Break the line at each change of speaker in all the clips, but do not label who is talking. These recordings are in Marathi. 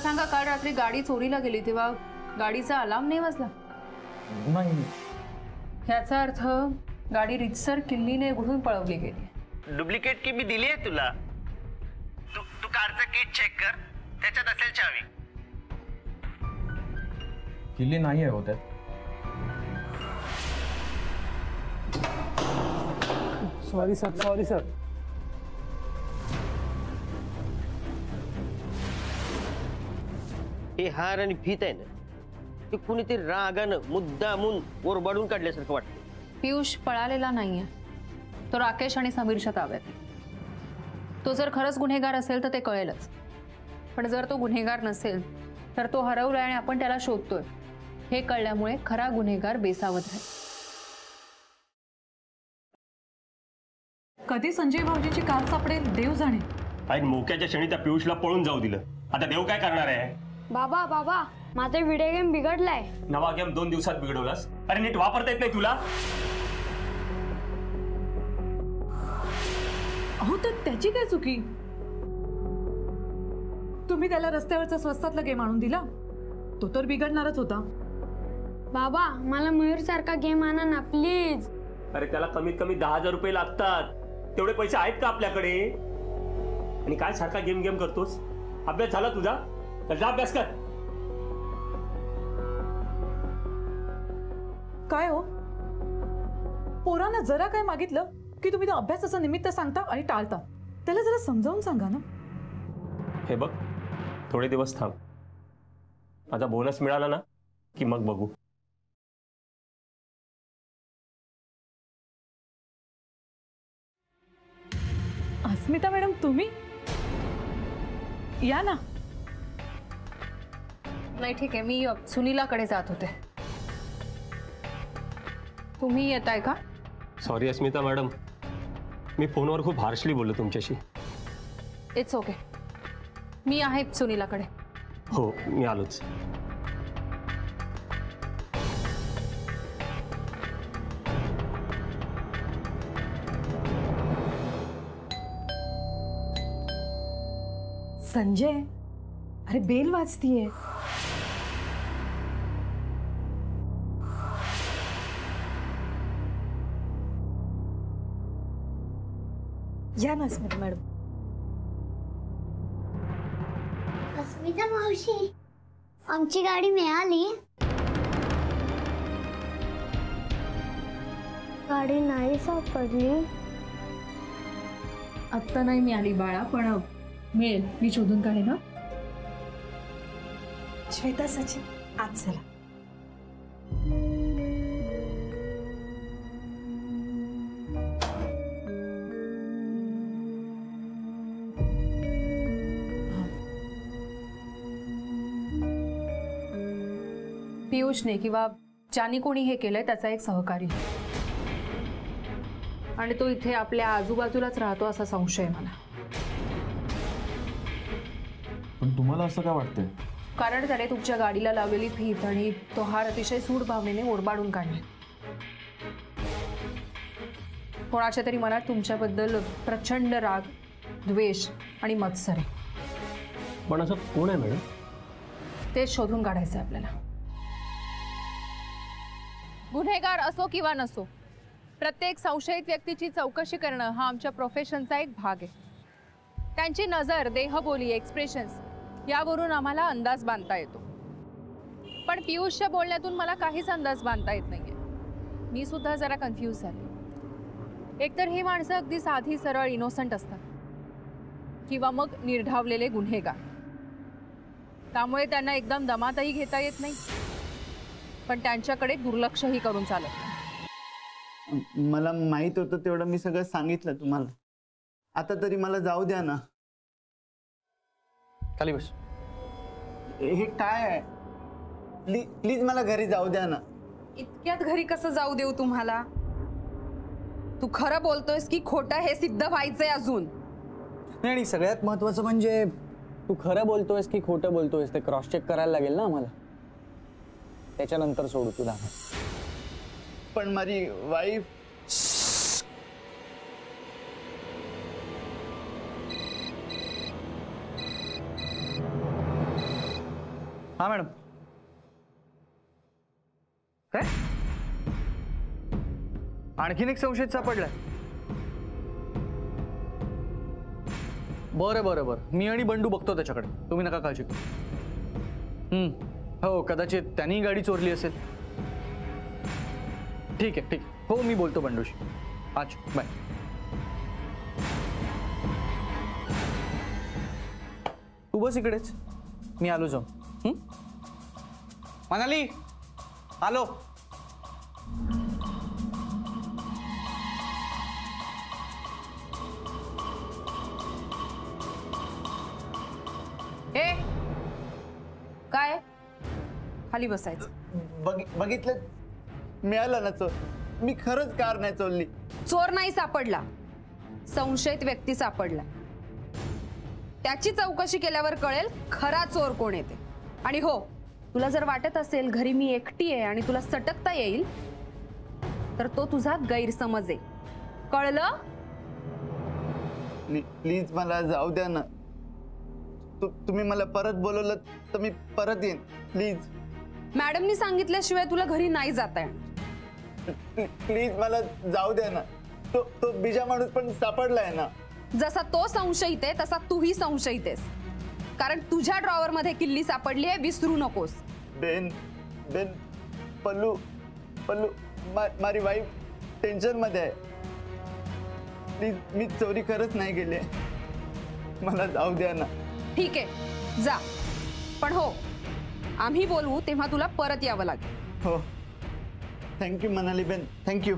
सांगा, काल रात्री गाडी चोरीला गेली तेव्हा गाडीचा अलार्म नाही वाजला?
नाही.
याचा अर्थ गाडी रितसर किल्लीने उघडून पळवली गेली.
डुप्लिकेट की मी दिली आहे तुला. तू कारचं किट चेक कर, त्याच्यात असेल चावी.
किल्ली नाही आहे होत्यात.
Sorry sir.
हे हार आणि फीत आहे ना, ते कुणीतरी रागानं मुद्दामून ओरबाडून काढल्यासारखं वाटतं.
पियुष पळालेला नाहीये, तो राकेश आणि समीरच्या ताब्यात आहे. तो जर खरंच गुन्हेगार असेल तर ते कळेलच, पण जर तो गुन्हेगार नसेल तर तो हरवलाय आणि आपण त्याला शोधतोय हे कळल्यामुळे खरा गुन्हेगार बेसावध राहील.
कधी संजय भाऊजीची कार सापडेल देव जाणे.
आणि मोक्याच्या क्षणी त्या पियुषला पळून जाऊ दिलं. आता देव काय करणार आहे?
बाबा माझा व्हिडिओ गेम बिघडलाय.
नवा गेम 2 दिवसात बिघडवलास? अरे नीट वापरता येत नाही तुला?
अहो तर त्याची काय चुकी? तुम्ही त्याला रस्त्यावरचा स्वस्तातला गेम आणून दिला, तो तर बिघडणारच होता.
बाबा मला मयूर सारखा गेम आणा ना प्लीज.
अरे त्याला कमीत कमी 10,000 रुपये लागतात. तेवढे पैसे आहेत का आपल्याकडे? आणि काय सारखा गेम करतोस? अभ्यास झाला तुझा? तर जा अभ्यास कर.
काय हो, पोरांना जरा काय मागितलं की तुम्ही तो अभ्यासाचं निमित्त सांगता आणि टाळता. त्याला जरा समजावून सांगा ना.
हे बघ, थोडे दिवस थांब. माझा बोनस मिळाला ना की मग बघू.
अस्मिता मॅडम तुम्ही या ना.
नाही ठीक आहे, मी सुनीलाकडे जात होते. तुम्ही येताय का?
सॉरी अस्मिता मॅडम, मी फोनवर खूप हार्शली बोललो तुमच्याशी.
इट्स ओके, मी आहे सुनीलाकडे.
हो, मी आलोच.
संजय, अरे बेल वाजतीये. या ना अस्मिता मॅडम.
अस्मिता मावशी, आमची गाडी मिळाली. गाडी नाही सापडली.
आत्ता नाही मिळाली बाळा, पण मिळेल, मी शोधून काढेन. ना
श्वेता सचिन आज चला.
पियुषने किंवा ज्याने कोणी हे केलंय त्याचा एक सहकारी, आणि तो इथे आपल्या आजूबाजूलाच राहतो असा संशय मला.
पण तुम्हाला असं काय वाटतंय?
कारण त्याने तुमच्या गाडीला लावलेली फीत आणि तो हार अतिशय सूड भावनेने ओरबाडून काढले. कोणाच्या तरी मनात तुमच्याबद्दल प्रचंड राग, द्वेष आणि मत्सर आहे.
पण असं कोण आहे मॅडम?
ते शोधून काढायचं आपल्याला. गुन्हेगार असो किंवा नसो, प्रत्येक संशयित व्यक्तीची चौकशी करणं हा आमच्या प्रोफेशनचा एक भाग आहे. त्यांची नजर, देहबोली, एक्सप्रेशन्स यावरून आम्हाला अंदाज बांधता येतो. पण पियुषच्या बोलण्यातून मला काहीच अंदाज बांधता येत नाहीये. मी सुद्धा जरा कन्फ्यूज झाले. एकतर ही माणसं अगदी साधी सरळ इनोसंट असतात, किंवा मग निर्ढावलेले गुन्हेगार. त्यामुळे त्यांना एकदम दमातही घेता येत नाही, पण त्यांच्याकडे दुर्लक्षही करून चालत नाही.
मला माहित होतं तेवढं मी सगळं सांगितलं तुम्हाला. आता तरी मला जाऊ द्या ना.
खाली बस.
हे काय आहे? प्लीज मला घरी जाऊ द्या ना.
इतक्यात घरी कसं जाऊ देऊ तुम्हाला? तू खरं बोलतोयस की खोटं हे सिद्ध व्हायचंय अजून.
नाही, सगळ्यात महत्त्वाचं म्हणजे तू खरं बोलतोयस की खोटं बोलतोयस ते क्रॉस चेक करायला लागेल ना आम्हाला. त्याच्यानंतर सोडू तुला.
पण माझी वाईफ.
हा मॅडम. काय आणखीन एक संशयित सापडलाय? बरं बरं बरं, मी आणि बंडू बघतो त्याच्याकडे, तुम्ही नका काळजी करू. हो कदाचित त्यांनी गाडी चोरली असेल. ठीक आहे ठीक आहे, हो मी बोलतो बंडूशी. अच्छा बाय. तू बस इकडेच, मी आलो जाऊन. मनाली आलो.
ए काय खाली बसायचं.
बघितलं, मिळालं ना चोर. मी खरंच कार नाही चोरली.
चोर नाही सापडला, संशयित व्यक्ती सापडला. त्याची चौकशी केल्यावर कळेल खरा चोर कोण येते. आणि हो, तुला जर वाटत असेल घरी मी एकटी आहे आणि तुला सटकता येईल, तर तो तुझा गैरसमज आहे. कळलं?
प्लीज मला जाऊ द्या ना. तुम्ही मला परत बोलवलं तर मी परत येईन. प्लीज.
मॅडमनी सांगितल्याशिवाय तुला घरी नाही जाता येणार.
प्लीज मला जाऊ द्या ना. तो बीजा माणूस पण सापडलाय ना.
जसा तो संशयित आहे तसा तूही संशयित आहेस. कारण तुझ्या ड्रॉवर मध्ये किल्ली सापडली आहे, विसरू नकोस.
बेन बेन पल्लू पल्लू मारी वाईफ टेन्शन मध्ये आहे. प्लीज, मी चोरी खरंच नाही केली. मला जाऊ द्या ना.
ठीक आहे जा, पण हो आम्ही बोलवू तेव्हा तुला परत यावं लागेल.
हो, थँक्यू मनाली बेन, थँक्यू.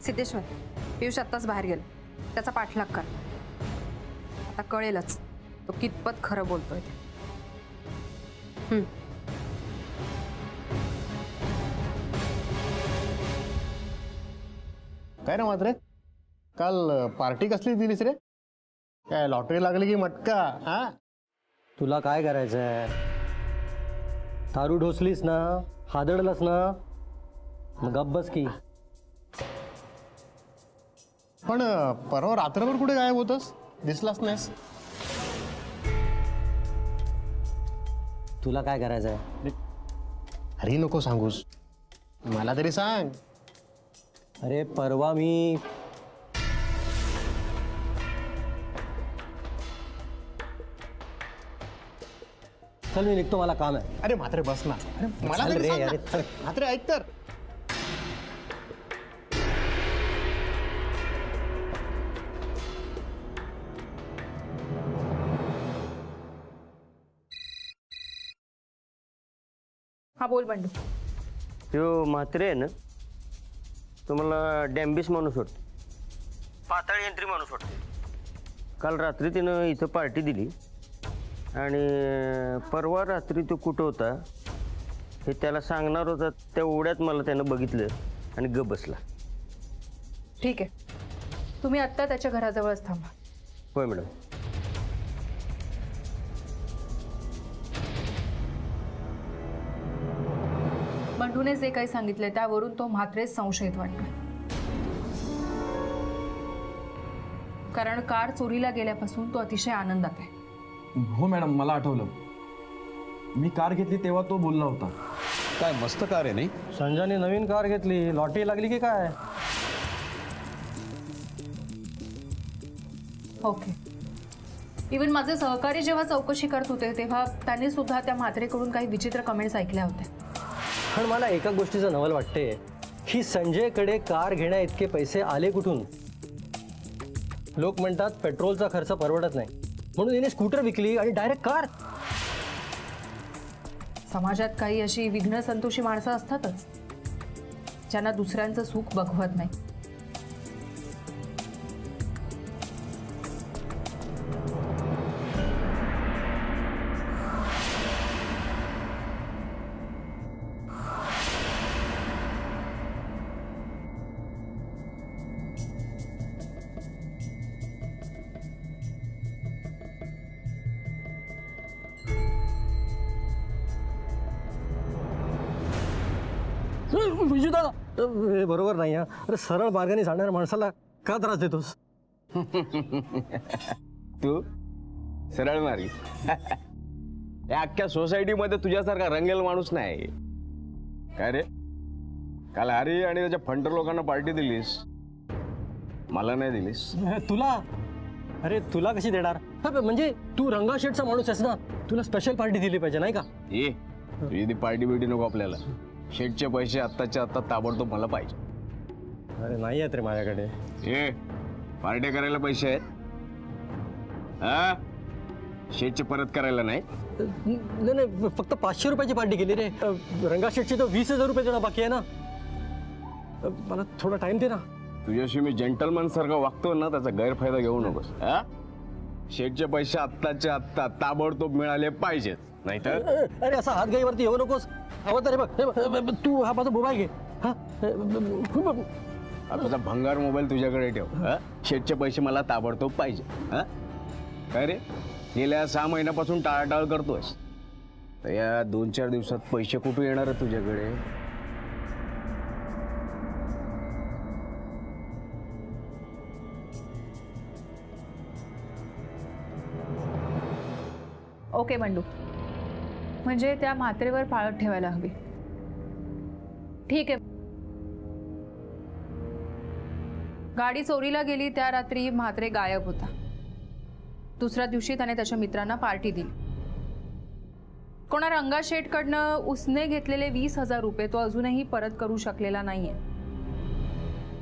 सिद्धेश्वर, पियुष आत्ताच बाहेर गेला. त्याचा पाठलाग कर. आता कळेलच तो कितपत खरं बोलतोय ते.
काय रे मात्र काल पार्टी कसली दिलीस रे? काय लॉटरी लागली की मटका? हा,
तुला काय करायचंय? दारू ढोसलीस ना, हादडलास ना, मग गप्प बस की.
पण परवा रात्रभर कुठे गायब होतस? दिसलास नाहीस.
तुला काय करायचंय?
अरे नको सांगूस, मला तरी सांग.
अरे परवा मी चल मी निघतो, मला काम आहे.
अरे मात्र बस ना. अरे मला
चल
तरी
रे,
सांग
अरे
ना.
चल.
मात्र ऐक तर.
हा बोल बंडू.
तो म्हात्रे आहे ना, तो मला डॅम्बिस माणूस वाटतो. पाताळ यंत्री माणूस वाटतो. काल रात्री तिनं इथं पार्टी दिली आणि परवा रात्री तो कुठं होता हे त्याला सांगणार होता. त्या ओढ्यात मला त्यानं बघितलं आणि गप बसला.
ठीक आहे, तुम्ही आत्ता त्याच्या घराजवळच थांबा.
होय मॅडम.
बंडूने जे काही सांगितले त्यावरून तो म्हात्रेच संशयित वाटतोय. कारण कार चोरीला गेल्यापासून तो अतिशय आनंदात आहे.
हो मॅडम, मला आठवलं. मी कार घेतली तेव्हा तो बोलला होता.
काय मस्त कार आहे नाही? संजयने नवीन कार घेतली, लॉटरी लागली की काय?
ओके. इवन माझे सहकारी जेव्हा चौकशी करत होते तेव्हा त्यांनी सुद्धा त्या म्हात्रेकडून काही विचित्र कमेंट्स ऐकल्या होत्या.
पण मला एका गोष्टीचं नवल वाटते की संजयकडे कार घेण्या इतके पैसे आले कुठून? लोक म्हणतात पेट्रोलचा खर्च परवडत नाही म्हणून हिने स्कूटर विकली आणि डायरेक्ट कार.
समाजात काही अशी विघ्न संतोषी माणसं असतातच ज्यांना दुसऱ्यांचं सुख बघवत नाही.
हे बरोबर नाही. अरे सरळ मार्गाने जाणाऱ्या माणसाला का त्रास देतोस?
तू सरळ मारी. या अख्ख्या सोसायटीमध्ये तुझ्यासारखा रंगेल माणूस नाही. काय रे, काल हरी आणि त्याच्या फंटर लोकांना पार्टी दिलीस, मला नाही दिलीस.
तुला? अरे तुला कशी देणार? म्हणजे तू रंगा शेटचा माणूस आहेस ना, तुला स्पेशल पार्टी दिली पाहिजे नाही का?
ये तुझी ती पार्टी बिर्टी नको आपल्याला. शेटचे पैसे आत्ताच्या आत्ता ताबडतोब मला पाहिजे.
अरे नाही आहेत रे माझ्याकडे.
ये पार्ट्या करायला पैसे आहेत हा? शेटचे परत करायला नाही.
नाही नाही, फक्त 500 रुपयाची पार्टी केली रे. रंगा शेटची तर 20,000 रुपये देणं बाकी आहे ना. मला थोडा टाइम दे ना.
तुझ्याशी मी जेंटलमॅन सारखा वागतो ना, त्याचा गैरफायदा घेऊ नकोस. हा? शेटचे पैसे आत्ताच्या आत्ता ताबडतोब मिळाले पाहिजेत, नाहीतर
अरे असा हात गाईवरती येऊ नकोस. हवं तर हे बघ, तू हा माझा मोबाईल घे. हा
तुझा भंगार मोबाईल तुझ्याकडे ठेव. हा? शेटचे पैसे मला ताबडतोब पाहिजे. हा? काय रे, गेल्या 6 महिन्यापासून टाळाटाळ करतोयस, तर या 2-4 दिवसात पैसे कुठून येणार आहे तुझ्याकडे?
ओके बंडू, म्हणजे त्या म्हात्रेवर पाळत ठेवायला हवी. ठीक आहे. गाडी चोरीला गेली त्या रात्री म्हात्रे गायब होता. दुसऱ्या दिवशी त्याने त्याच्या मित्रांना पार्टी दिली. कोणा रंगा शेटकडनं उसने घेतलेले 20,000 रुपये तो अजूनही परत करू शकलेला नाहीये.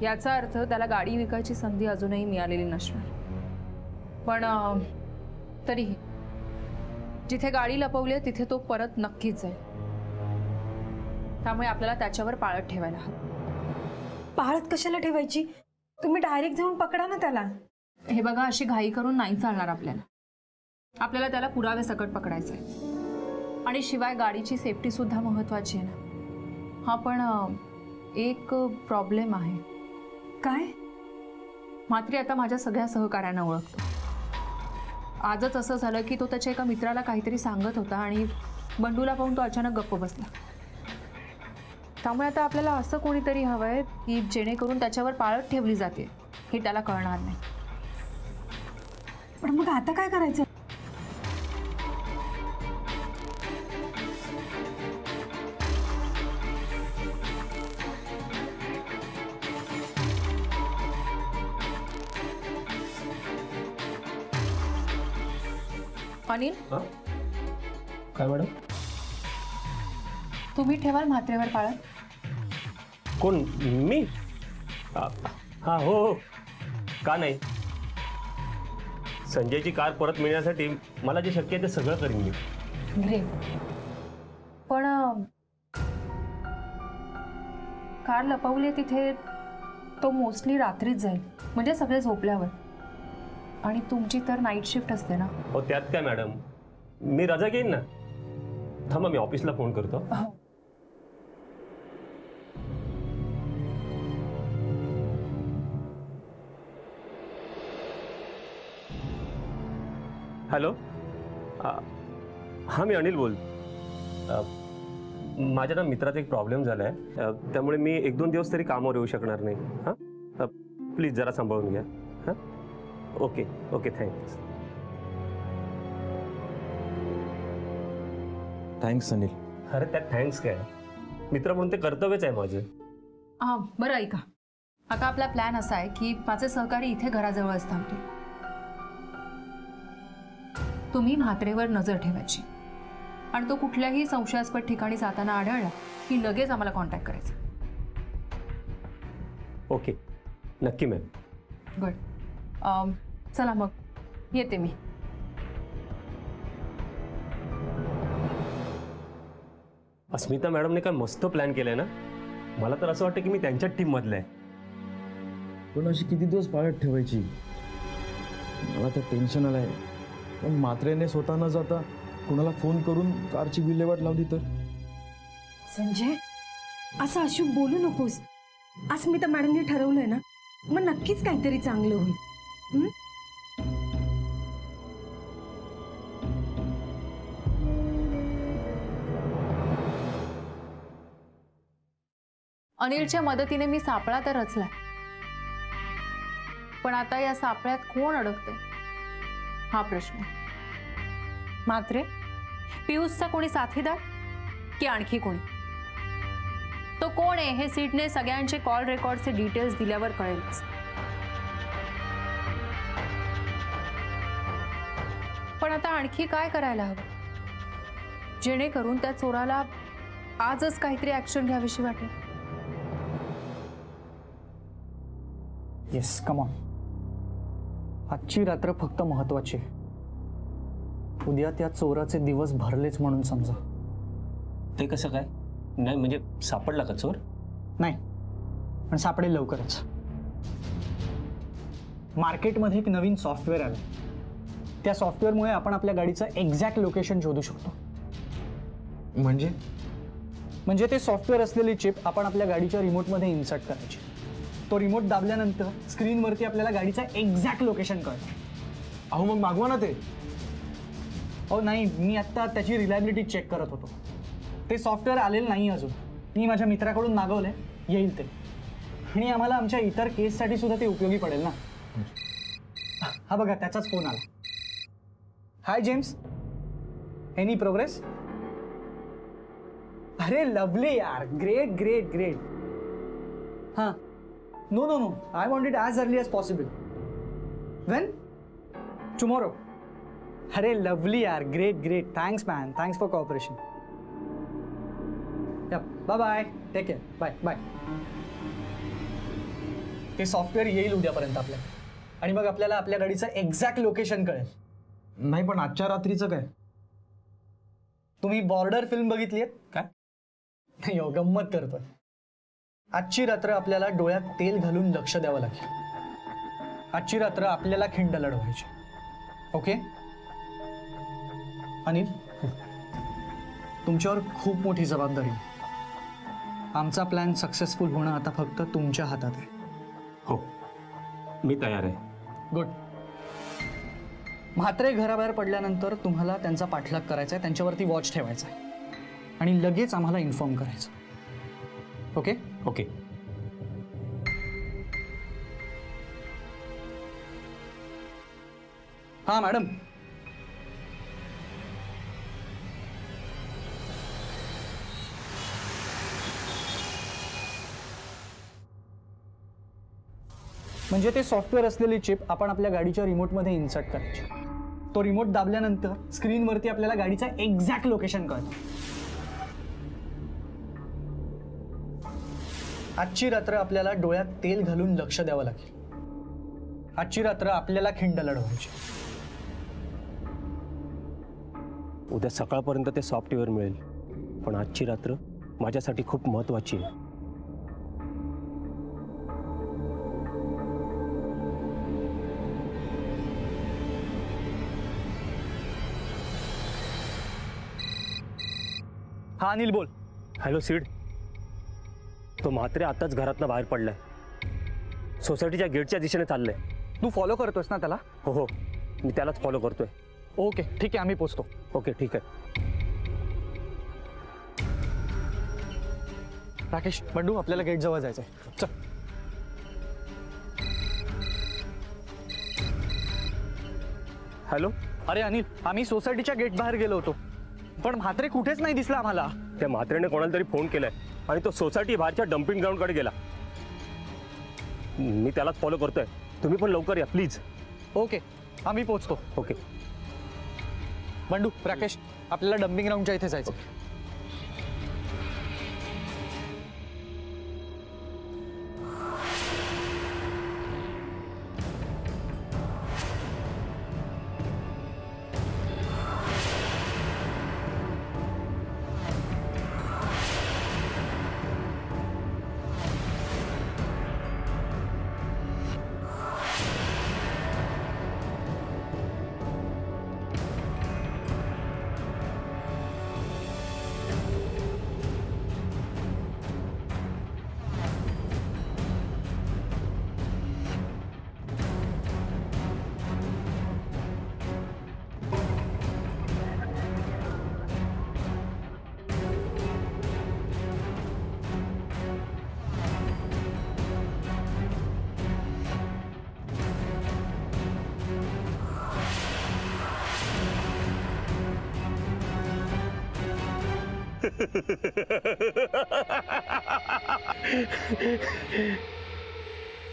याचा अर्थ त्याला गाडी विकायची संधी अजूनही मिळालेली नसणार. पण तरीही जिथे गाडी लपवली आहे तिथे तो परत नक्कीच जाईल. त्यामुळे आपल्याला त्याच्यावर पाळत ठेवायला हवं.
पाळत कशाला ठेवायची? तुम्ही डायरेक्ट जाऊन पकडा ना त्याला.
हे बघा, अशी घाई करून नाही चालणार. आपल्याला त्याला पुरावे सकट पकडायचं आहे. आणि शिवाय गाडीची सेफ्टी सुद्धा महत्वाची आहे ना. हा पण एक प्रॉब्लेम आहे.
काय?
म्हात्रे आता माझ्या सगळ्या सहकाऱ्यांना ओळखतो. आजच असं झालं की तो त्याच्या एका मित्राला काहीतरी सांगत होता आणि बंडूला पाहून तो अचानक गप्प बसला. त्यामुळे आता आपल्याला असं कोणीतरी हवंय की जेणेकरून त्याच्यावर पाळत ठेवली जाते हे त्याला कळणार नाही.
पण मग आता काय करायचं?
अनिल,
काय मॅडम?
तुम्ही ठेवाल म्हात्रेवर पाळत?
कोण, मी? हा हो, का नाही. संजयची कार परत मिळण्यासाठी मला जे शक्य आहे ते सगळं करीन मी.
ग्रेट. पण कार लपवली तिथे तो मोस्टली रात्रीच जाईल, म्हणजे सगळे झोपल्यावर. आणि तुमची तर नाईट शिफ्ट असते ना.
हो, त्यात काय मॅडम, मी रजा घेईन ना. थांबा, मी ऑफिसला फोन करतो. हॅलो, हां मी अनिल माझ्या ना मित्राचा एक प्रॉब्लेम झाला आहे, त्यामुळे मी 1-2 दिवस तरी कामावर येऊ शकणार नाही. हां प्लीज जरा सांभाळून घ्या. हां okay okay, thanks.
Thanks Anil.
अरे त्यात थँक्स काय, मित्र म्हणून ते कर्तव्यच आहे माझे.
हां बरं, ऐका. आता आपला प्लॅन असा आहे की माझे सहकारी इथे घराजवळच थांबतील. तुम्ही म्हात्रेवर नजर ठेवायची आणि तो कुठल्याही संशयास्पद ठिकाणी जाताना आढळला की लगेच आम्हाला कॉन्टॅक्ट करायचा.
ओके, नक्की मॅम.
गुड. चला मग येते मी.
अस्मिता मॅडमने काय मस्त प्लॅन केलाय ना. मला तर असं वाटतं की मी त्यांच्याच टीम मधला आहे.
पण अशी किती दिवस पाळत ठेवायची? मला तर टेन्शन आलंय. पण म्हात्रेने स्वतः न जाता कुणाला फोन करून कारची विल्हेवाट लावली तर?
संजय, असं अशुभ बोलू नकोस. अस्मिता मॅडमने ठरवलंय ना, मग नक्कीच काहीतरी चांगलं होईल.
अनिलच्या मदतीने मी सापळा तर रचला, पण आता या सापळ्यात कोण अडकते हा प्रश्न.
मात्रे पियुषचा कोणी साथीदार की आणखी कोणी?
तो कोण आहे हे सीटने सगळ्यांचे कॉल रेकॉर्डचे डिटेल्स दिल्यावर कळेलच. पण आता आणखी काय करायला हवं जेणेकरून त्या चोराला आजच काहीतरी ऍक्शन घ्यावीशी वाटेल.
Yes, come on. आजची रात्र फक्त महत्वाची आहे. उद्या त्या चोराचे दिवस भरलेच म्हणून समजा.
ते कसं काय? नाही म्हणजे सापडला का चोर?
नाही, पण सापडेल लवकरच. मार्केटमध्ये एक नवीन सॉफ्टवेअर आलं. त्या सॉफ्टवेअरमुळे आपण आपल्या गाडीचं एक्झॅक्ट लोकेशन शोधू शकतो. म्हणजे ते सॉफ्टवेअर असलेली चिप आपण आपल्या गाडीच्या रिमोटमध्ये इन्सर्ट करायची. तो रिमोट दाबल्यानंतर स्क्रीनवरती आपल्याला गाडीचं एक्झॅक्ट लोकेशन कळतं.
अहो मग मागवा ना ते.
अहो नाही, मी आत्ता त्याची रिलायबिलिटी चेक करत होतो. ते सॉफ्टवेअर आलेलं नाही अजून. मी माझ्या मित्राकडून मागवलंय, येईल ते. आणि आम्हाला आमच्या इतर केससाठी सुद्धा ते उपयोगी पडेल ना. हा बघा, त्याचाच फोन आला. Hi James, any progress? अरे लवली यार, ग्रेट ग्रेट ग्रेट. हां, no no no, I want it as early as possible. When? Tomorrow. अरे लवली यार, great great. Thanks man, thanks for cooperation. Bye bye, take care, bye bye. ते सॉफ्टवेअर येईल उद्यापर्यंत आपल्याला, आणि मग आपल्याला आपल्या गाडीचं एक्झॅक्ट लोकेशन कळेल.
नाही पण आजच्या रात्रीचं काय?
तुम्ही बॉर्डर फिल्म बघितली आहे काय? नाही हो, गंमत करतोय. आजची रात्र आपल्याला डोळ्यात तेल घालून लक्ष द्यावं लागेल. आजची रात्र आपल्याला खिंड लढवायची. ओके अनिल, तुमच्यावर खूप मोठी जबाबदारी आहे. आमचा प्लॅन सक्सेसफुल होणं आता फक्त तुमच्या हातात आहे.
हो, मी तयार आहे.
गुड. म्हात्रे घराबाहेर पडल्यानंतर तुम्हाला त्यांचा पाठलाग करायचा आहे, त्यांच्यावरती वॉच ठेवायचा आहे आणि लगेच आम्हाला इन्फॉर्म करायचं. Okay
okay.
हां मॅडम. म्हणजे ते सॉफ्टवेअर असलेली चिप आपण आपल्या गाडीच्या रिमोटमध्ये इन्सर्ट करायची. तो रिमोट दाबल्यानंतर स्क्रीनवरती आपल्याला गाडीचं एक्झॅक्ट लोकेशन कळतं. आजची रात्र आपल्याला डोळ्यात तेल घालून लक्ष द्यावं लागेल. आजची रात्र आपल्याला खिंड लढवायची.
उद्या सकाळपर्यंत ते सॉफ्टवेअर मिळेल, पण आजची रात्र माझ्यासाठी खूप महत्त्वाची आहे.
हा अनिल बोल.
हॅलो सीड, तो म्हात्रे आताच घरातनं बाहेर पडलाय. सोसायटीच्या गेटच्या दिशेने चाललंय.
तू फॉलो करतोस ना त्याला?
हो हो, मी त्यालाच फॉलो करतोय.
ओके ठीक आहे, आम्ही पोचतो.
ओके ठीक आहे.
राकेश, बंडू, आपल्याला गेट जवळ जायचंय. चल.
हॅलो.
अरे अनिल, आम्ही सोसायटीच्या गेट बाहेर गेलो होतो, पण म्हात्रे कुठेच नाही दिसला आम्हाला.
त्या म्हात्रेने कोणाला तरी फोन केलाय आणि तो सोसायटी बाहेरच्या डम्पिंग ग्राउंडकडे गेला. मी त्यालाच फॉलो करतोय. तुम्ही पण लवकर या प्लीज.
ओके, आम्ही पोचतो.
ओके.
बंडू, राकेश, आपल्याला डम्पिंग ग्राउंडच्या इथे जायचं.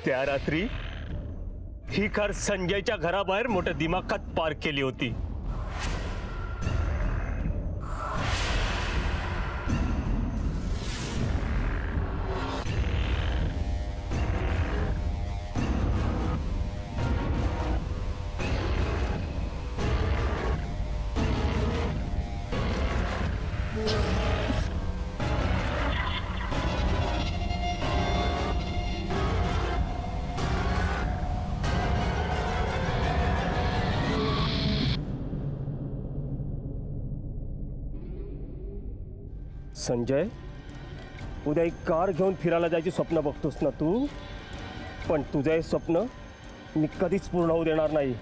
त्या रात्री ही कार संजयच्या घराबाहेर मोठ्या दिमाखात पार्क केली होती. संजय, उद्या एक कार घेऊन फिरायला जायची स्वप्न बघतोस ना तू, पण तुझं हे स्वप्न मी कधीच पूर्ण होऊ देणार नाही.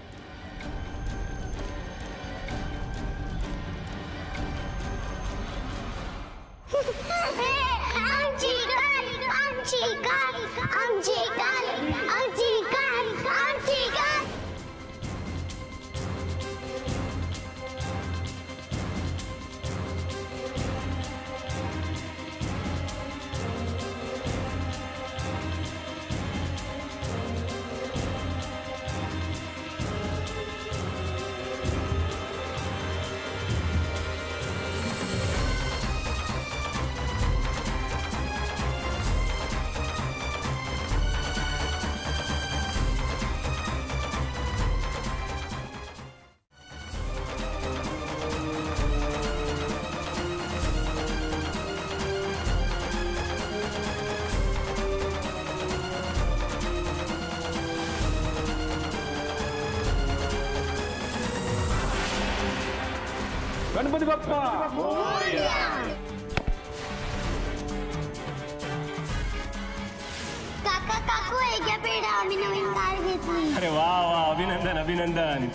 गणपती बाप्पा
काका काकू एका पेढा आम्ही नवीन कार घेतली.
अरे वा वा, अभिनंदन अभिनंदन.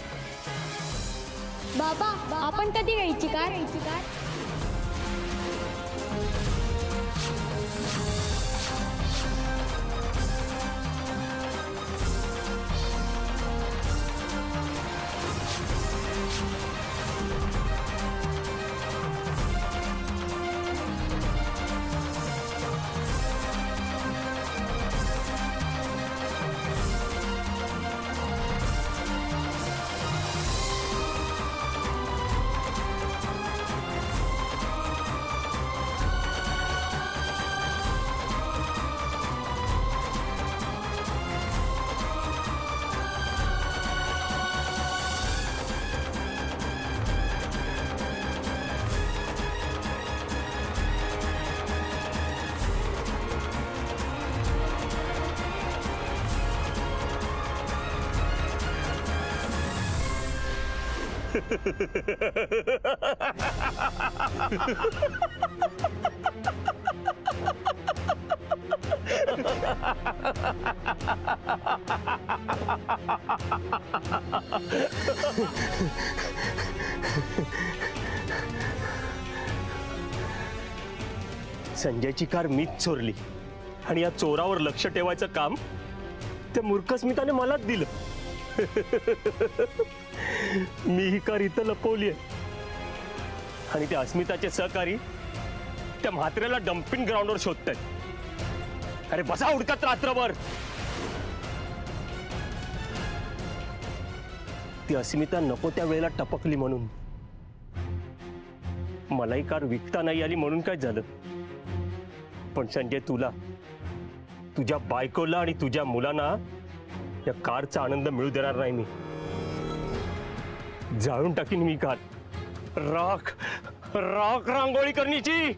बाबा आपण कधी घ्यायची कार?
संजयची कार मीच चोरली आणि या चोरावर लक्ष ठेवायचं काम त्या मूर्ख स्मिताने मलाच दिलं. मी ही कार इथं लपवली आहे आणि त्या अस्मिताचे सहकारी त्या म्हात्र्याला डम्पिंग ग्राउंडवर शोधतायत. अरे बसा उडकत रात्रभर. ती अस्मिता नको त्या वेळेला टपकली म्हणून, मलाही कार विकता नाही आली म्हणून काय झालं, पण संजय तुला, तुझ्या बायकोला आणि तुझ्या मुलांना या कारचा आनंद मिळू देणार नाही मी. जाळून टाकीन मी कार. राख राख रांगोळी करण्याची.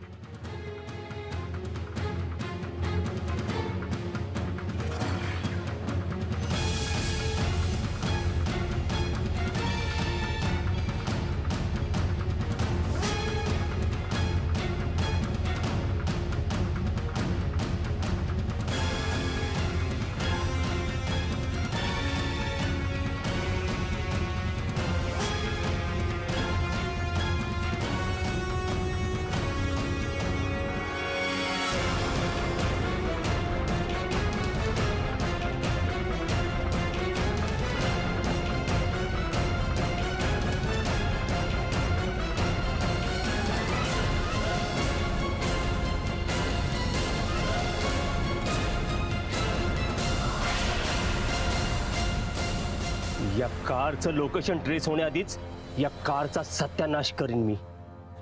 या कारचं लोकेशन ट्रेस होण्याआधीच या कारचा सत्यानाश करीन मी.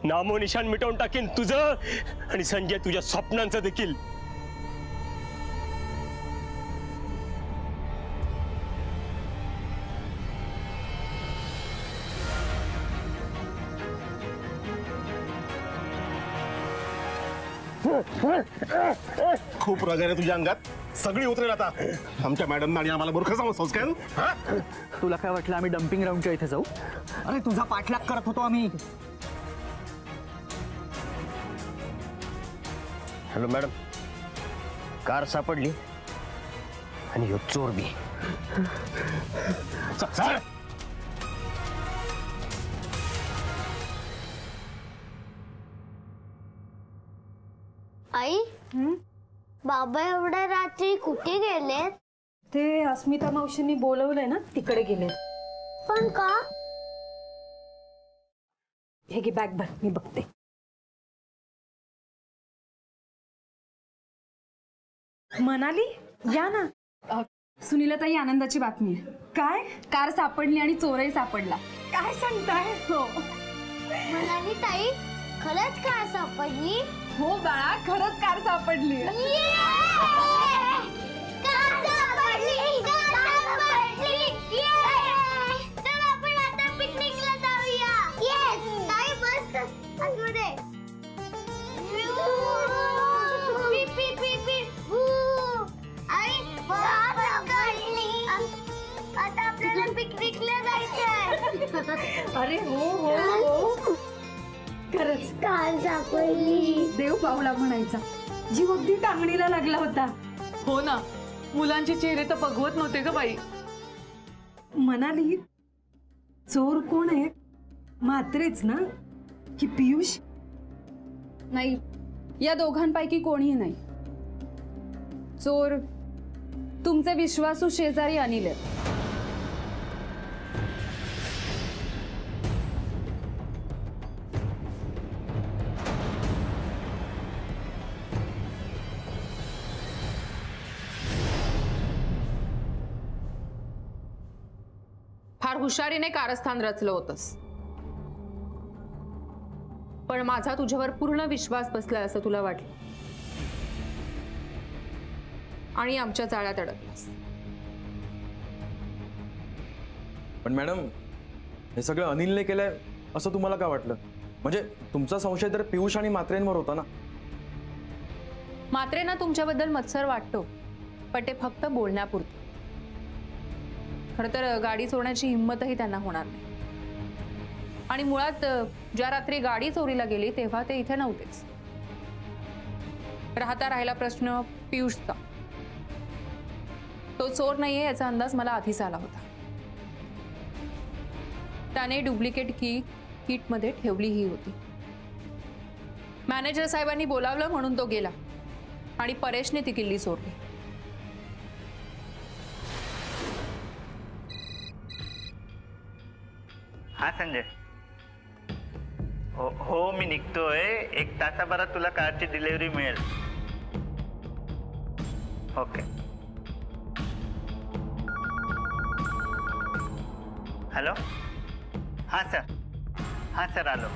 नामोनिशान मिटवून टाकीन तुझं आणि संजय तुझ्या स्वप्नांचं देखील.
खूप रग आहे तुझ्या अंगात, सगळी उतरेल आता. आमच्या मॅडमना आणि आम्हाला मूर्ख समजतोस काय?
तुला काय वाटलं आम्ही डम्पिंग ग्राउंडच्या इथे जाऊ? अरे तुझा पाठलाग करत होतो आम्ही.
हॅलो मॅडम, कार सापडली आणि ह्यो चोर बी.
आई बाबा एवढ्या रात्री कुठे गेलेत?
ते अस्मिता मावशींनी बोलवलंय ना, तिकडे गेले.
पण का?
हे घे बॅग भर, मी बघते. मनाली या ना.
सुनीलाताई, आनंदाची बातमी आहे.
काय?
कार सापडली आणि चोरही सापडला.
काय सांगताय? हो
म्हणाली ताई, खरंच कार सापडली?
हो बाळा, खरंच कार सापडली.
कार सापडली, कार सापडली. तर आपण आता पिकनिकला जाऊया. येस ताई, बस आतमध्ये. पी पी पी पी. आई कार सापडली. आता आपल्याला पिकनिकला जायचंय.
अरे हो हो हो, खरंच
कार सापडली.
देव पावला म्हणायचा. जीव अगदी टांगणीला लागला होता.
हो ना, मुलांचे चेहरे तर बघवत नव्हते ग बाई.
मनाली, चोर कोण आहे? म्हात्रेच ना की पियुष?
नाही, या दोघांपैकी कोणीही नाही. चोर तुमचे विश्वासू शेजारी अनिल आहेत.
फार हुशारीने कारस्थान रचलं होतंस, पण माझा तुझ्यावर पूर्ण विश्वास बसलाय असं तुला वाटलं आणि आमच्या जाळ्यात अडकलास.
पण मॅडम, हे सगळं अनिलने केलंय असं तुम्हाला का वाटलं? म्हणजे तुमचा संशय तर पियुष आणि म्हात्रेंवर होता ना.
म्हात्रेंना तुमच्याबद्दल मत्सर वाटतो, पण ते फक्त बोलण्यापुरतं. खरं तर गाडी चोरण्याची हिंमतही त्यांना होणार नाही. आणि मुळात ज्या रात्री गाडी चोरीला गेली तेव्हा ते इथे नव्हतेच. राहिला प्रश्न पियुषचा. तो चोर नाहीये याचा अंदाज मला आधीच आला होता. त्याने डुप्लिकेट की किटमध्ये ठेवलीही होती. मॅनेजर साहेबांनी बोलावलं म्हणून तो गेला आणि परेशने ती किल्ली चोरली.
हा संजय. हो मी निघतोय. 1 तासाभरात तुला कारची डिलिव्हरी मिळेल. ओके. हॅलो. हां सर आलो.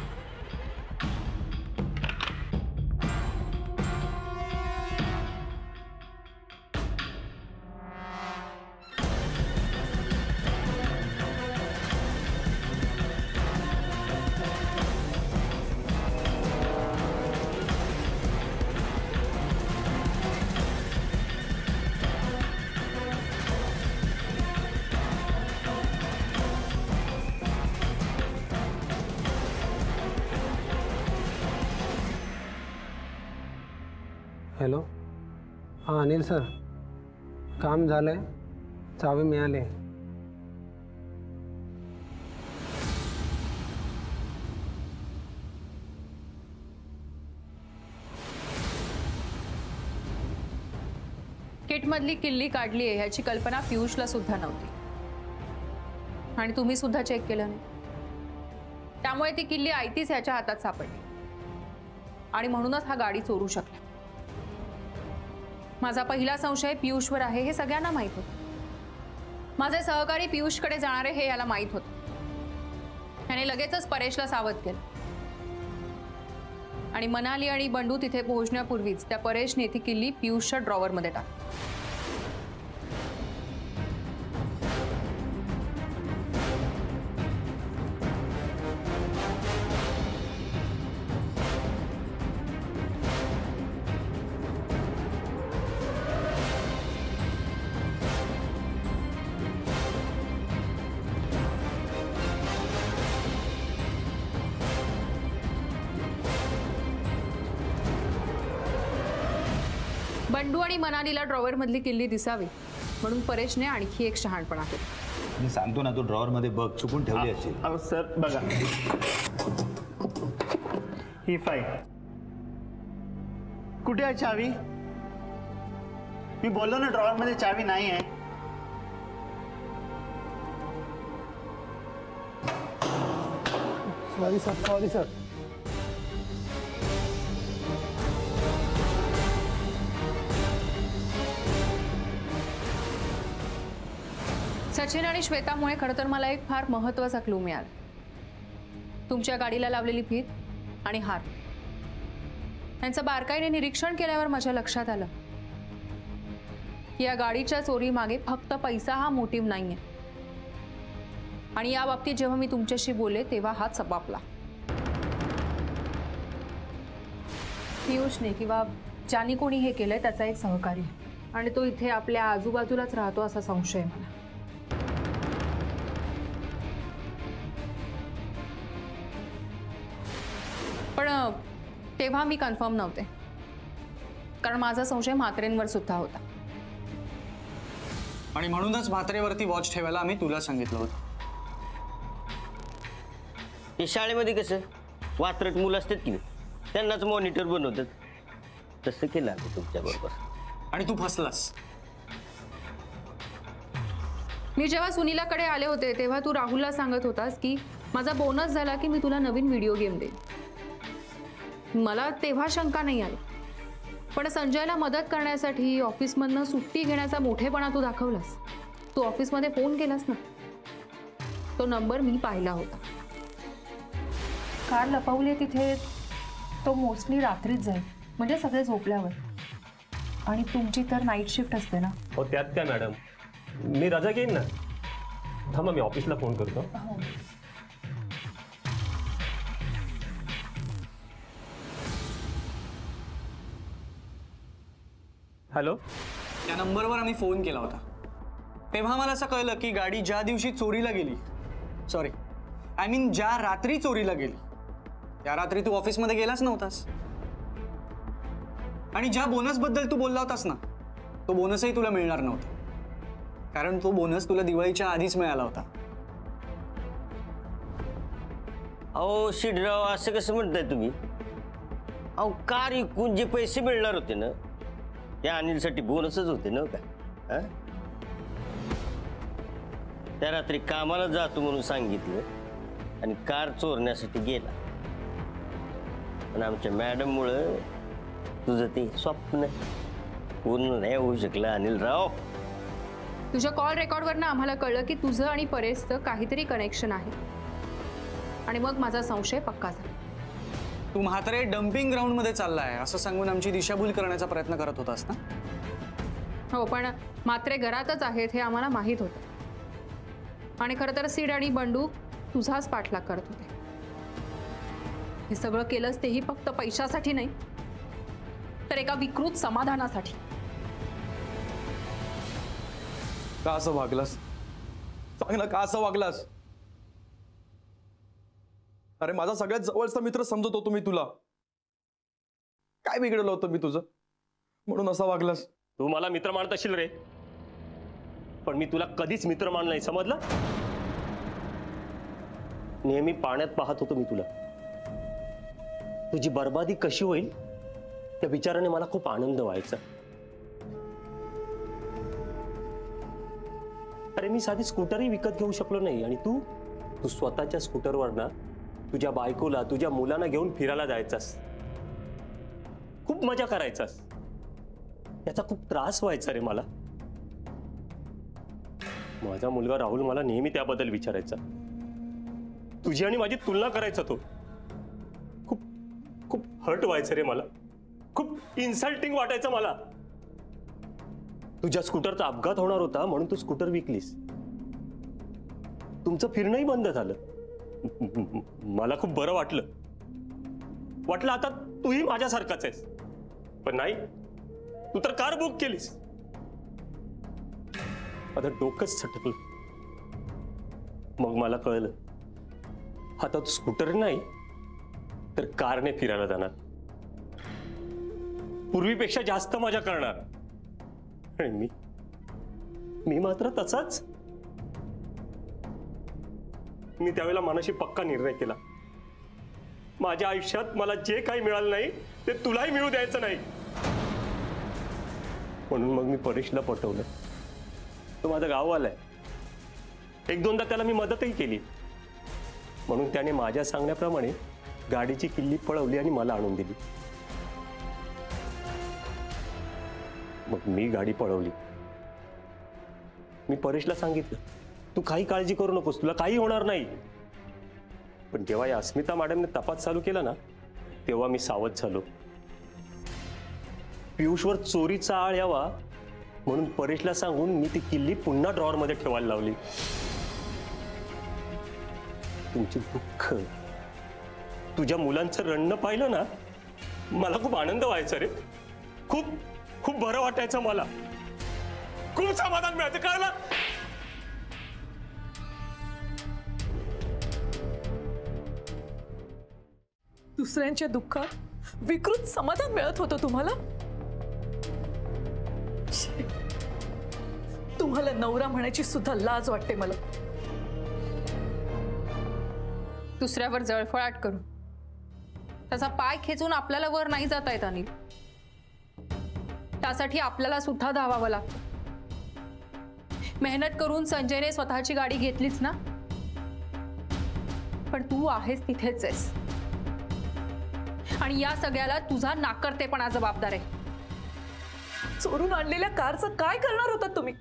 हॅलो. हां अनिल सर, काम झालंय, चावी मिळाली.
किटमधली किल्ली काढली आहे ह्याची कल्पना पियुषला सुद्धा नव्हती आणि तुम्ही सुद्धा चेक केलं नाही. त्यामुळे ती किल्ली आयतीच ह्याच्या हातात सापडली आणि म्हणूनच हा गाडी चोरू शकला. माझा पहिला संशय पियुषवर आहे हे सगळ्यांना माहित होतं, माझे सहकारी पियुषकडे जाणारे हे याला माहीत होतं. त्याने लगेचच परेशला सावध केलं आणि मनाली आणि बंडू तिथे पोहोचण्यापूर्वीच त्या परेशने ती किल्ली पियुषच्या ड्रॉवरमध्ये टाकली. बंडू आणि मनालीला ड्रॉवर मधली किल्ली दिसावी म्हणून परेशने आणखी एक शहाणपणा केला.
मी सांगतो ना, तू ड्रॉवर मध्ये बघ, चुकून ठेवली असेल.
सर बघा, ही फाईल. कुठे आहे चावी? मी बोललो ना ड्रॉवर मध्ये चावी नाही आहे.
Sorry sir.
सचिन आणि श्वेतामुळे खरं तर मला एक फार महत्त्वाचा क्लू मिळाला. तुमच्या गाडीला लावलेली फीत आणि हार यांचं बारकाईने निरीक्षण केल्यावर माझ्या लक्षात आलं की या गाडीच्या चोरी मागे फक्त पैसा हा मोटिव्ह नाहीये. आणि या बाबतीत जेव्हा मी तुमच्याशी बोलले तेव्हा हात सपापला. पियुषने किंवा ज्याने कोणी हे केलंय त्याचा एक सहकारी आणि तो इथे आपल्या आजूबाजूलाच राहतो असा संशय आहे मला. पण तेव्हा मी कन्फर्म नव्हते, कारण माझा संशय म्हात्रेंवर सुद्धा होता.
आणि म्हणूनच म्हात्रेवरती वॉच ठेवायला आम्ही तुला सांगितलं होतं.
हे शाळेमध्ये कसं वात्रट मुलं असतात की नाही, त्यांनाच मॉनिटर बनवतात, तसं केलं आम्ही तुमच्याबरोबर.
आणि तू फसलास.
मी जेव्हा सुनीलाकडे आले होते तेव्हा तू राहुलला सांगत होतास की माझा बोनस झाला की मी तुला नवीन व्हिडिओ गेम देईन. मला तेव्हा शंका नाही आली, पण संजयला मदत करण्यासाठी ऑफिसमधनं सुट्टी घेण्याचा मोठेपणा तू दाखवलास. तू ऑफिसमध्ये फोन केलास ना, तो नंबर मी पाहिला होता. कार लपवली तिथे तो मोस्टली रात्रीच जाईल, म्हणजे सगळे झोपल्यावर. आणि तुमची तर नाईट शिफ्ट असते ना.
हो त्यात काय मॅडम, मी रजा घेईन ना. थांबा मी ऑफिसला फोन करतो. हॅलो.
त्या नंबरवर आम्ही फोन केला होता. तेव्हा मला असं कळलं की गाडी ज्या दिवशी चोरीला गेली, सॉरी आय मीन ज्या रात्री चोरीला गेली, त्या रात्री तू ऑफिसमध्ये गेलाच नव्हतास. आणि ज्या बोनसबद्दल तू बोलला होतास ना, तो बोनसही तुला मिळणार नव्हता, कारण तो बोनस तुला दिवाळीच्या आधीच मिळाला होता.
अहो शिडराव, असं कसं म्हणताय तुम्ही? अहो कार इकून जे पैसे मिळणार होते ना, त्या अनिलसाठी बोनसच होते ना का? त्या रात्री कामाला जातो म्हणून सांगितलं आणि कार चोरण्यासाठी गेला. पण आमच्या मॅडममुळं तुझं ते स्वप्न पूर्ण नाही होऊ शकलं अनिलराव.
तुझ्या कॉल रेकॉर्डवरनं आम्हाला कळलं की तुझं आणि परेशचं काहीतरी कनेक्शन आहे, आणि मग माझा संशय पक्का झाला.
तू म्हात्रे डम्पिंग ग्राउंड मध्ये चाललाय असं सांगून आमची दिशाभूल करण्याचा प्रयत्न करत होतास ना?
हो, पण म्हात्रे घरातच आहेत हे आम्हाला माहीत होतं. आणि खरं तर सीड आणि बंडू तुझाच पाठलाग करत होते. हे सगळं केलंस तेही फक्त पैशासाठी नाही, तर एका विकृत समाधानासाठी.
का असं वागलास? सांग ना, का असं वागलास? अरे माझा सगळ्यात जवळचा मित्र समजत होतो मी तुला. काय बिघडलं होतं मी तुझं म्हणून असा वागलास?
तू मला मित्र मानत असशील रे, पण मी तुला कधीच मित्र मानलं नाही, समजलं? नेहमी पाण्यात पाहत होतो मी तुला. तुझी बर्बादी कशी होईल त्या विचाराने मला खूप आनंद व्हायचा. अरे मी साधी स्कूटरही विकत घेऊ शकलो नाही, आणि तू स्वतःच्या स्कूटरवर ना तुझ्या बायकोला तुझ्या मुलांना घेऊन फिरायला जायचास, खूप मजा करायचास. याचा खूप त्रास व्हायचा रे मला. माझा मुलगा राहुल मला नेहमी त्याबद्दल विचारायचा, तुझी आणि माझी तुलना करायचा. तो खूप खूप हर्ट व्हायचं रे मला, खूप इन्सल्टिंग वाटायचं मला. तुझ्या स्कूटरचा अपघात होणार होता म्हणून तू स्कूटर विकलीस, तुमचं फिरणंही बंद झालं. मला खूप बरं वाटलं आता तूही माझ्यासारखाच आहेस. पण नाही, तू तर कार बुक केलीस. आता डोकंच सटकलं. मग मला कळलं, आता तू स्कूटर नाही तर कारने फिरायला जाणार, पूर्वीपेक्षा जास्त मजा करणार. आणि मी मात्र तसाच. मी त्यावेळेला मनाशी पक्का निर्णय केला, माझ्या आयुष्यात मला जे काही मिळालं नाही ते तुलाही मिळू द्यायचं नाही. म्हणून मग मी परेशला पटवलं. तो माझं गाव आलाय, एक दोनदा त्याला मी मदतही केली. म्हणून त्याने माझ्या सांगण्याप्रमाणे गाडीची किल्ली पळवली आणि मला आणून दिली. मग मी गाडी पळवली. मी परेशला सांगितलं, तू काही काळजी करू नकोस, तुला काही होणार नाही. पण जेव्हा या अस्मिता मॅडमने तपास चालू केला ना, तेव्हा मी सावध झालो. पियुषवर चोरीचा आळ यावा म्हणून परेशला सांगून मी ती किल्ली पुन्हा ड्रॉवरमध्ये ठेवायला लावली. तुमचे दुःख, तुझ्या मुलांचं रडणं पाहिलं ना, मला खूप आनंद व्हायचा रे. खूप खूप बरं वाटायचं मला, खूप समाधान मिळायचं. कळलं?
दुसऱ्यांच्या दुःखात विकृत समाधान मिळत होतं तुम्हाला. शी. तुम्हाला नवरा म्हणायची सुद्धा लाज वाटते मला.
दुसऱ्यावर जळफळाट करून त्याचा पाय खेचून आपल्याला वर नाही जाता येत अनिल. त्यासाठी आपल्याला सुद्धा धावावं लागतं. मेहनत करून संजयने स्वतःची गाडी घेतलीच ना, पण तू आहेस तिथेच आहेस आणि या सगळ्याला तुझा नाकर्तेपणा जबाबदार आहे.
चोरून आणलेल्या कारचं काय करणार होतात तुम्ही?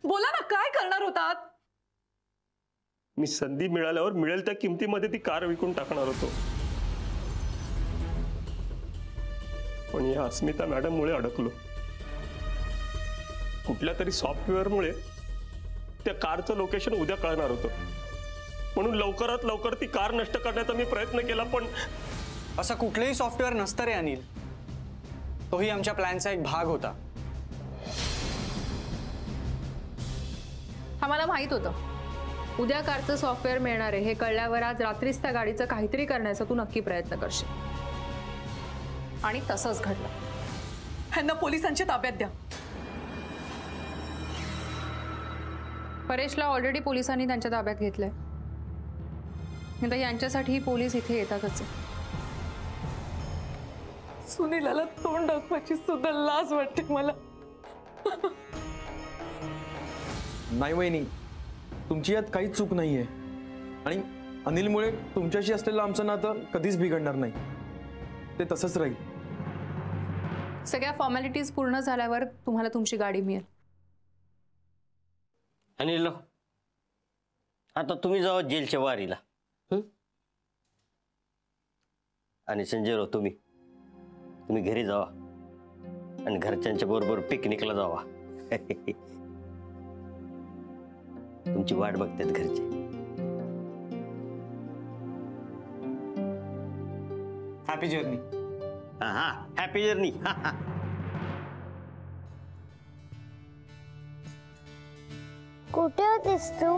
बोला ना, काय करणार होतात?
मी संधी मिळाल्यावर मिळेल त्या किमतीमध्ये ती कार विकून टाकणार होतो. पण या अस्मिता मॅडम मुळे अडकलो. कुठल्या तरी सॉफ्टवेअरमुळे त्या कारचं लोकेशन उद्या कळणार होतं, म्हणून लवकरात लवकर ती कार नष्ट करण्याचा मी प्रयत्न केला. पण
असं कुठलंही सॉफ्टवेअर नसतं रे अनिल. तोही आमच्या प्लॅनचा एक भाग होता.
आम्हाला माहित होतं उद्या कारचं सॉफ्टवेअर मिळणार आहे. हे कळल्यावर आज रात्रीच त्या गाडीचं काहीतरी करण्याचा तू नक्की प्रयत्न करशील, आणि तसंच घडलं.
ह्यांना पोलिसांच्या ताब्यात द्या.
परेशला ऑलरेडी पोलिसांनी त्यांच्या ताब्यात घेतलंय. आता यांच्यासाठी पोलीस इथे येतातच.
सुनीलाला तोंड दाखवायची सुद्धा लाज वाटते मला.
नाही वहिनी, तुमची यात काहीच चूक नाहीये. आणि अनिलमुळे तुमच्याशी असलेलं आमचं नातं कधीच बिघडणार नाही, ते तसंच राहील.
सगळ्या फॉर्मॅलिटीज पूर्ण झाल्यावर तुम्हाला तुमची गाडी मिळेल.
अनिल, आता तुम्ही जावा जेलच्या वारीला. आणि संजयराव, तुम्ही घरी जावा आणि घरच्यांच्या बरोबर पिकनिकला जावा. तुमची वाट बघतात घरचे.
Happy journey.
हा, हॅपी जर्नी.
कुठे होतीस तू?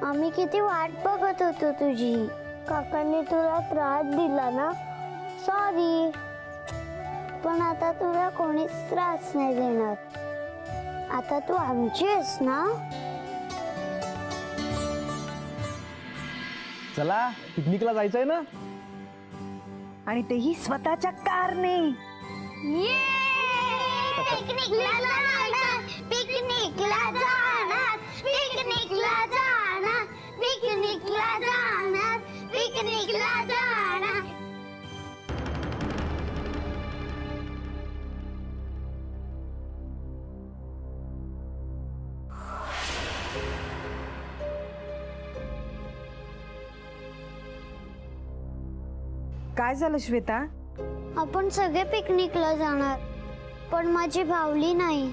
आम्ही किती वाट बघत होतो तुझी. काकांनी तुला त्रास दिला ना, सॉरी. पण आता तुला कोणीच त्रास नाही देणार. आता तू आमची आहेस ना.
चला, पिकनिकला जायचंय ना.
आणि तेही स्वतःच्या कारने.
पिकनिकला जाणार, पिकनिकला जाणार, पिकनिकला जाणार, पिकनिकला जाणार, पिकनिकला जाणार.
काय झालं श्वेता?
आपण सगळे पिकनिकला जाणार, पण माझी बाहुली नाही.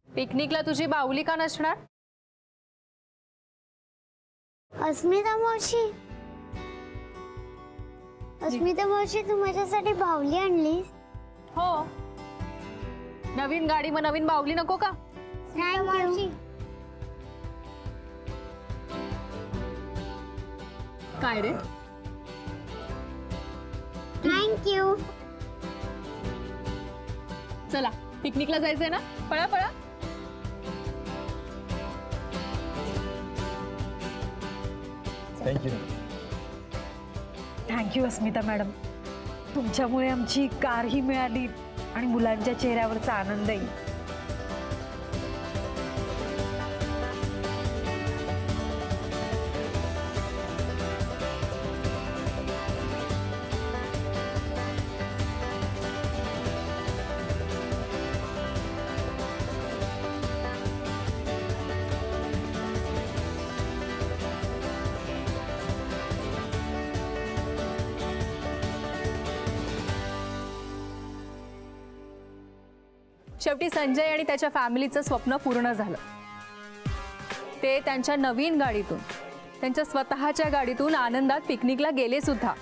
पिकनिकला तुझी बाहुली का नसणार?
अस्मिता मावशी, अस्मिता मावशी, तू माझ्यासाठी बाहुली आणलीस?
हो. नवीन गाडी मग नवीन बाहुली नको का?
नाही मावशी.
काय रे?
थँक्यू.
चला पिकनिकला जायचंय ना, पळा पळा.
थँक्यू.
थँक्यू अस्मिता मॅडम. तुमच्यामुळे आमची कारही मिळाली आणि मुलांच्या चेहऱ्यावरचा आनंदही.
शेवटी संजय आणि त्याच्या फॅमिलीचं स्वप्न पूर्ण झालं. ते त्यांच्या नवीन गाडीतून, त्यांच्या स्वतःच्या गाडीतून आनंदात पिकनिकला गेले सुद्धा.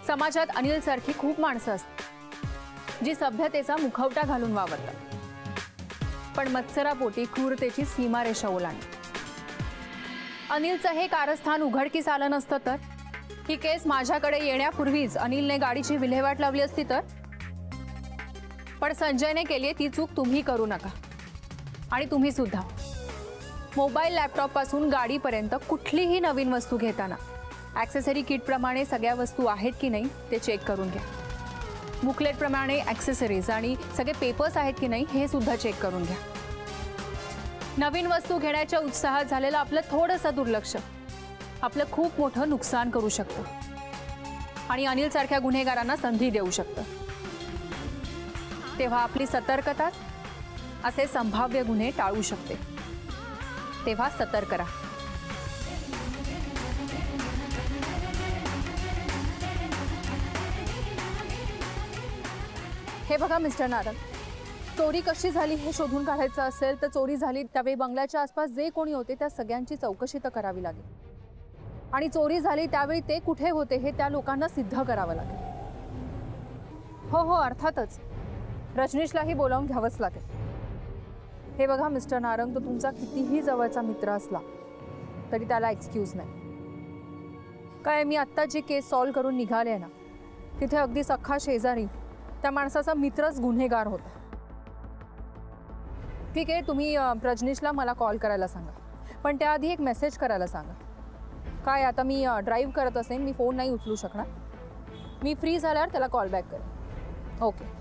समाजात अनिल सारखी खूप माणसं असतात जी सभ्यतेचा मुखवटा घालून वावरतात, पण मत्सरापोटी क्रूरतेची सीमारेषा ओलांडतात. अनिलचं हे कारस्थान उघडकीस आलं नसतं तर, ही केस माझ्याकडे येण्यापूर्वीच अनिलने गाडीची विल्हेवाट लावली असती तर. पण संजयने केली ती चूक तुम्ही करू नका. आणि तुम्ही सुद्धा मोबाईल लॅपटॉप पासून गाडीपर्यंत कुठलीही नवीन वस्तू घेताना ॲक्सेसरी किट प्रमाणे सगळ्या वस्तू आहेत की नाही ते चेक करून घ्या. बुकलेट प्रमाणे ॲक्सेसरीज आणि सगळे पेपर्स आहेत की नाही हे सुद्धा चेक करून घ्या. नवीन वस्तू घेण्याच्या उत्साहात झालेलं आपलं थोडंसं दुर्लक्ष आपलं खूप मोठं नुकसान करू शकतं आणि अनिल सारख्या गुन्हेगारांना संधी देऊ शकतं. तेव्हा आपली सतर्कताच असे संभाव्य गुन्हे टाळू शकते. तेव्हा सतर्क राहा. हे बघा मिस्टर नारंग, चोरी कशी झाली हे शोधून काढायचं असेल तर चोरी झाली त्यावेळी बंगल्याच्या आसपास जे कोणी होते त्या सगळ्यांची चौकशी तर करावी लागेल. आणि चोरी झाली त्यावेळी ते कुठे होते हे त्या लोकांना सिद्ध करावं लागेल. हो हो अर्थातच रजनीशलाही बोलावून घ्यावंच लागेल. हे बघा मिस्टर नारंग, तो तुमचा कितीही जवळचा मित्र असला तरी त्याला एक्सक्यूज नाही. काय मी आत्ता जी केस सॉल्व्ह करून निघाले ना, तिथे अगदी सख्खा शेजारी त्या माणसाचा मित्रच गुन्हेगार होता. ठीक आहे, तुम्ही रजनीशला मला कॉल करायला सांगा, पण त्याआधी एक मेसेज करायला सांगा. काय आता मी ड्राईव्ह करत असेन, मी फोन नाही उचलू शकणार. मी फ्री झाल्यावर त्याला कॉल बॅक करेन. ओके.